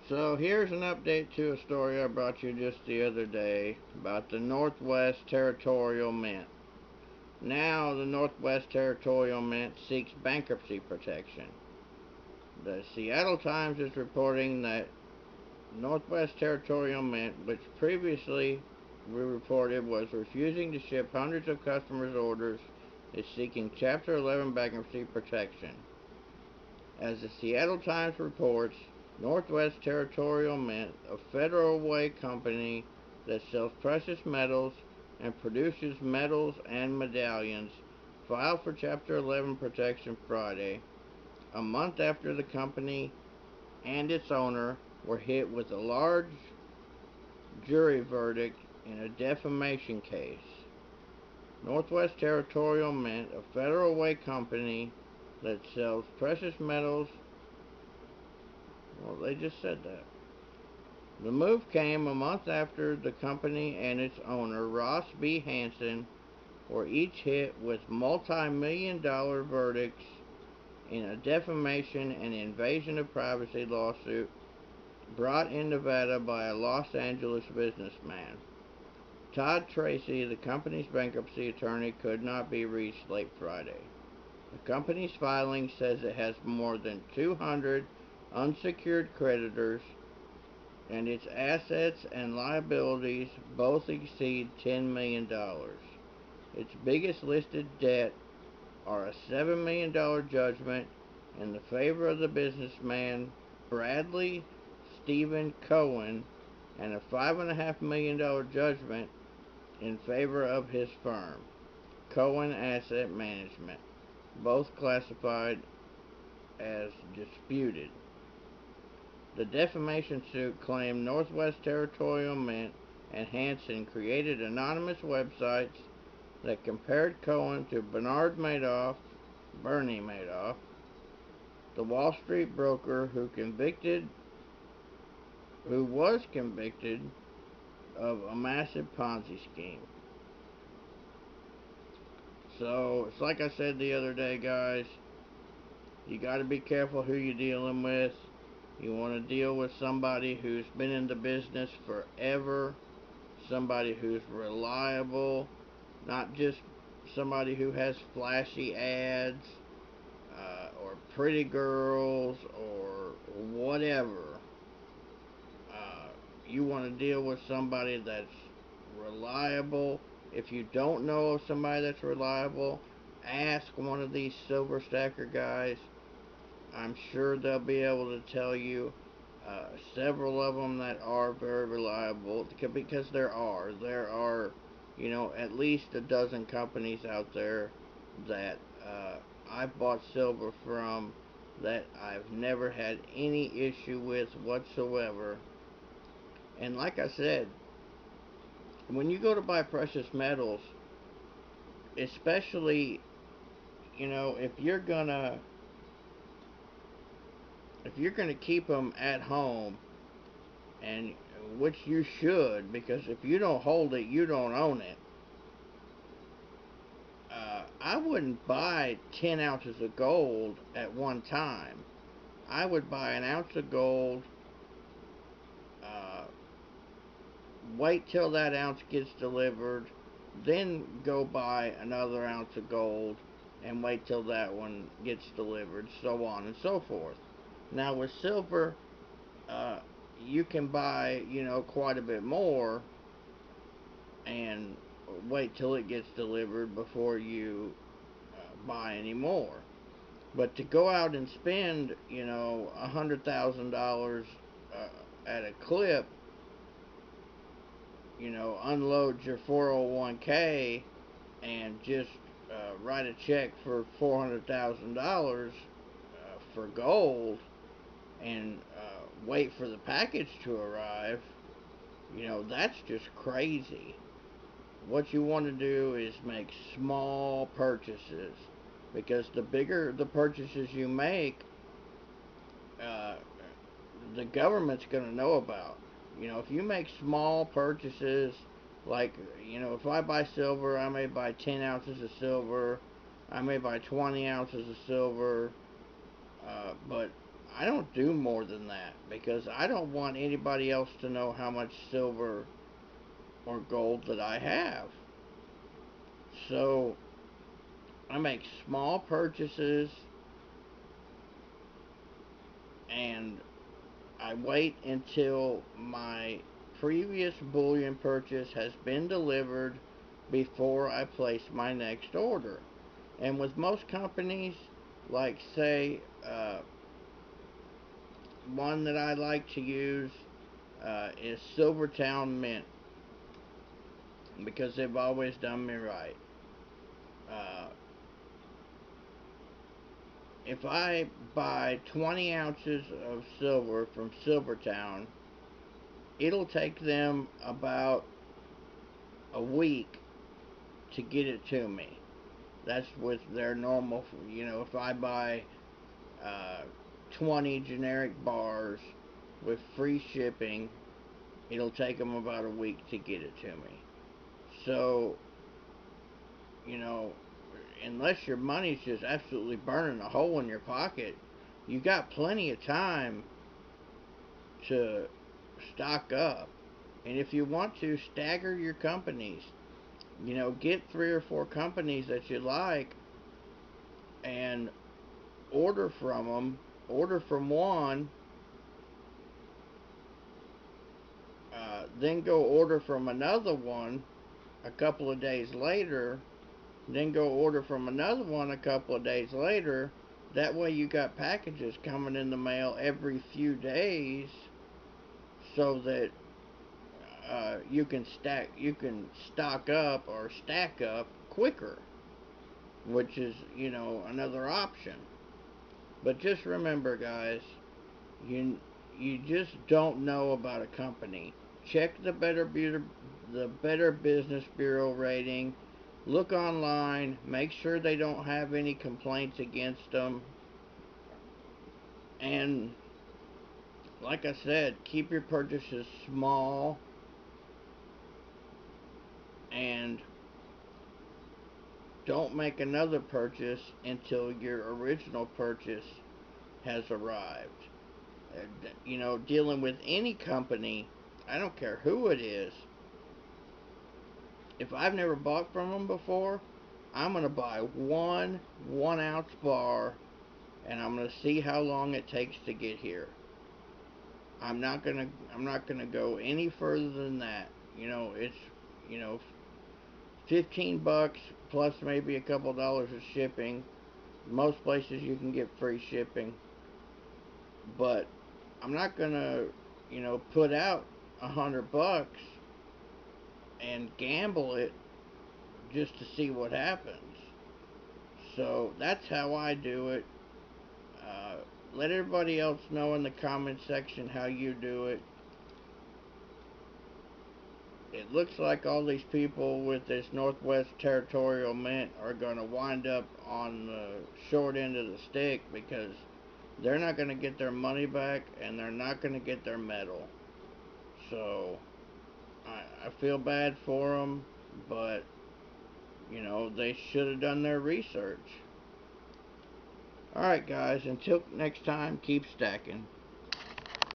So here's an update to a story I brought you just the other day about the Northwest Territorial Mint. Now the Northwest Territorial Mint seeks bankruptcy protection. The Seattle Times is reporting that Northwest Territorial Mint, which previously we reported was refusing to ship hundreds of customers' orders, is seeking Chapter 11 bankruptcy protection. As the Seattle Times reports, Northwest Territorial Mint, a Federal Way company that sells precious metals and produces medals and medallions, filed for Chapter 11 protection Friday, a month after the company and its owner were hit with a large jury verdict in a defamation case. Northwest Territorial Mint, a Federal Way company that sells precious metals. Well, they just said that. The move came a month after the company and its owner, Ross B. Hansen, were each hit with multi-million-dollar verdicts in a defamation and invasion of privacy lawsuit brought in Nevada by a Los Angeles businessman. Todd Tracy, the company's bankruptcy attorney, could not be reached late Friday. The company's filing says it has more than 200 unsecured creditors, and its assets and liabilities both exceed $10 million. Its biggest listed debt are a $7 million judgment in the favor of the businessman Bradley Stephen Cohen and a $5.5 million judgment in favor of his firm, Cohen Asset Management, both classified as disputed. The defamation suit claimed Northwest Territorial Mint and Hansen created anonymous websites that compared Cohen to Bernard Madoff, Bernie Madoff, the Wall Street broker who was convicted of a massive Ponzi scheme. So, it's like I said the other day, guys, you got to be careful who you're dealing with. You want to deal with somebody who's been in the business forever, somebody who's reliable, not just somebody who has flashy ads or pretty girls or whatever. You want to deal with somebody that's reliable. If you don't know of somebody that's reliable, ask one of these silver stacker guys. I'm sure they'll be able to tell you several of them that are very reliable, because there are at least a dozen companies out there that I've bought silver from that I've never had any issue with whatsoever. And like I said, when you go to buy precious metals, especially, if you're gonna keep them at home, and which you should, because if you don't hold it, you don't own it. I wouldn't buy 10 ounces of gold at one time. I would buy an ounce of gold, uh, wait till that ounce gets delivered, then go buy another ounce of gold and wait till that one gets delivered, so on and so forth. Now with silver, uh, you can buy, quite a bit more and wait till it gets delivered before you buy any more. But to go out and spend, $100,000 at a clip, unload your 401k and just write a check for $400,000 for gold and wait for the package to arrive, that's just crazy. What you want to do is make small purchases, because the bigger the purchases you make, uh, the government's going to know about. If you make small purchases, like, if I buy silver, I may buy 10 ounces of silver, I may buy 20 ounces of silver, but I don't do more than that because I don't want anybody else to know how much silver or gold that I have. So I make small purchases and I wait until my previous bullion purchase has been delivered before I place my next order. And with most companies, like say, one that I like to use is Silvertown Mint because they've always done me right. Uh, if I buy 20 ounces of silver from Silvertown, it'll take them about a week to get it to me. That's with their normal, if I buy uh, 20 generic bars with free shipping, it'll take them about a week to get it to me. So, you know, unless your money's just absolutely burning a hole in your pocket, you got plenty of time to stock up. And if you want to, stagger your companies. Get 3 or 4 companies that you like and order from them. Order from one, then go order from another one a couple of days later, then go order from another one a couple of days later. That way you got packages coming in the mail every few days so that you can stock up or stack up quicker, which is, another option. But just remember, guys, you you just don't know about a company. Check the Better Business Bureau rating. Look online. Make sure they don't have any complaints against them. And like I said, keep your purchases small and don't make another purchase until your original purchase has arrived. Dealing with any company, I don't care who it is, if I've never bought from them before, I'm going to buy one 1 ounce bar and I'm going to see how long it takes to get here. I'm not going to go any further than that. It's, you know, $15 plus maybe a couple dollars of shipping. Most places you can get free shipping, but I'm not going to, put out $100 and gamble it just to see what happens. So that's how I do it. Uh, Let everybody else know in the comment section how you do it. It looks like all these people with this Northwest Territorial Mint are going to wind up on the short end of the stick because they're not going to get their money back and they're not going to get their medal. So I feel bad for them, but they should have done their research. Alright, guys, until next time, keep stacking.